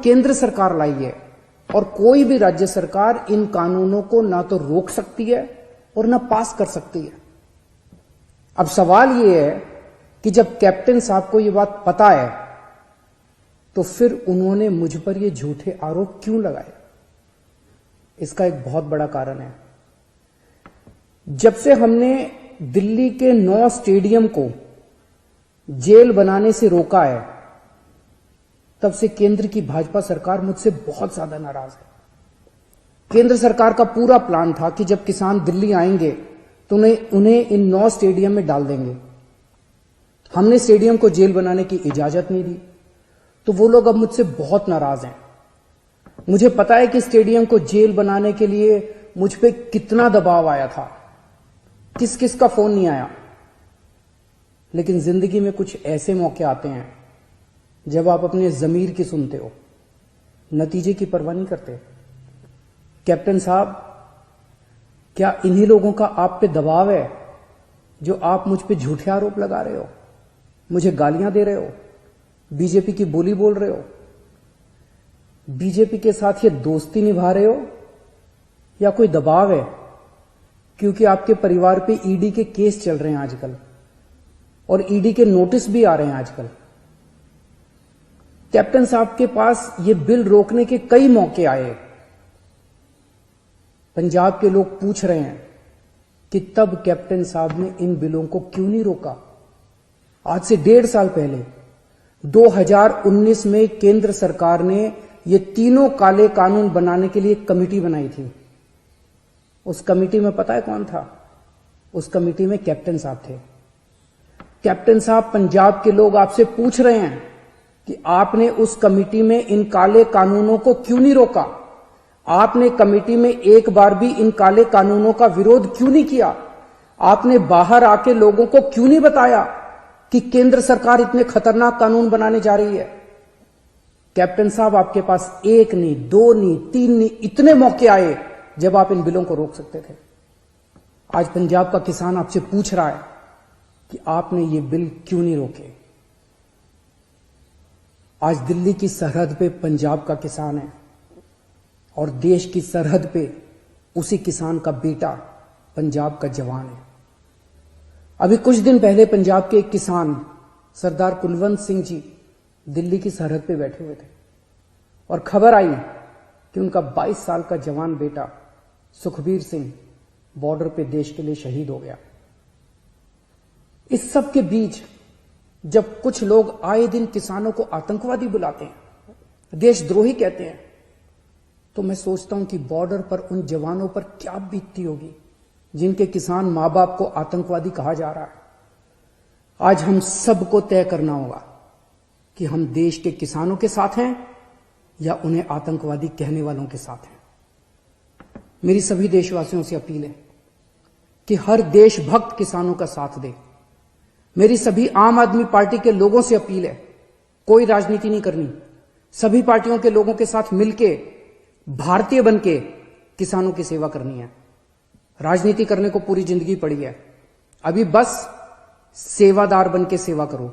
केंद्र सरकार लाई है और कोई भी राज्य सरकार इन कानूनों को ना तो रोक सकती है और ना पास कर सकती है। अब सवाल यह है कि जब कैप्टन साहब को यह बात पता है तो फिर उन्होंने मुझ पर यह झूठे आरोप क्यों लगाए? इसका एक बहुत बड़ा कारण है। जब से हमने दिल्ली के 9 स्टेडियम को जेल बनाने से रोका है, तब से केंद्र की भाजपा सरकार मुझसे बहुत ज्यादा नाराज है। केंद्र सरकार का पूरा प्लान था कि जब किसान दिल्ली आएंगे तो उन्हें इन 9 स्टेडियम में डाल देंगे। हमने स्टेडियम को जेल बनाने की इजाजत नहीं दी, तो वो लोग अब मुझसे बहुत नाराज हैं। मुझे पता है कि स्टेडियम को जेल बनाने के लिए मुझ पे कितना दबाव आया था, किस किस का फोन नहीं आया। लेकिन जिंदगी में कुछ ऐसे मौके आते हैं जब आप अपने जमीर की सुनते हो, नतीजे की परवाह नहीं करते। कैप्टन साहब, क्या इन्हीं लोगों का आप पे दबाव है जो आप मुझ पे झूठे आरोप लगा रहे हो, मुझे गालियां दे रहे हो, बीजेपी की बोली बोल रहे हो, बीजेपी के साथ ये दोस्ती निभा रहे हो, या कोई दबाव है क्योंकि आपके परिवार पे ईडी के केस चल रहे हैं आजकल और ईडी के नोटिस भी आ रहे हैं आजकल? कैप्टन साहब के पास ये बिल रोकने के कई मौके आए। पंजाब के लोग पूछ रहे हैं कि तब कैप्टन साहब ने इन बिलों को क्यों नहीं रोका? आज से 1.5 साल पहले 2019 में केंद्र सरकार ने ये तीनों काले कानून बनाने के लिए कमेटी बनाई थी। उस कमेटी में पता है कौन था? उस कमेटी में कैप्टन साहब थे। कैप्टन साहब, पंजाब के लोग आपसे पूछ रहे हैं कि आपने उस कमेटी में इन काले कानूनों को क्यों नहीं रोका? आपने कमेटी में एक बार भी इन काले कानूनों का विरोध क्यों नहीं किया? आपने बाहर आके लोगों को क्यों नहीं बताया कि केंद्र सरकार इतने खतरनाक कानून बनाने जा रही है? कैप्टन साहब, आपके पास 1 नहीं, 2 नहीं, 3 नहीं, इतने मौके आए जब आप इन बिलों को रोक सकते थे। आज पंजाब का किसान आपसे पूछ रहा है कि आपने ये बिल क्यों नहीं रोके। आज दिल्ली की सरहद पे पंजाब का किसान है और देश की सरहद पे उसी किसान का बेटा पंजाब का जवान है। अभी कुछ दिन पहले पंजाब के एक किसान सरदार कुलवंत सिंह जी दिल्ली की सरहद पे बैठे हुए थे और खबर आई कि उनका 22 साल का जवान बेटा सुखबीर सिंह बॉर्डर पे देश के लिए शहीद हो गया। इस सब के बीच जब कुछ लोग आए दिन किसानों को आतंकवादी बुलाते हैं, देशद्रोही कहते हैं, तो मैं सोचता हूं कि बॉर्डर पर उन जवानों पर क्या बीतती होगी जिनके किसान मां बाप को आतंकवादी कहा जा रहा है। आज हम सबको तय करना होगा कि हम देश के किसानों के साथ हैं या उन्हें आतंकवादी कहने वालों के साथ हैं। मेरी सभी देशवासियों से अपील है कि हर देशभक्त किसानों का साथ दे। मेरी सभी आम आदमी पार्टी के लोगों से अपील है, कोई राजनीति नहीं करनी, सभी पार्टियों के लोगों के साथ मिलके भारतीय बनके किसानों की सेवा करनी है। राजनीति करने को पूरी जिंदगी पड़ी है, अभी बस सेवादार बनके सेवा करो।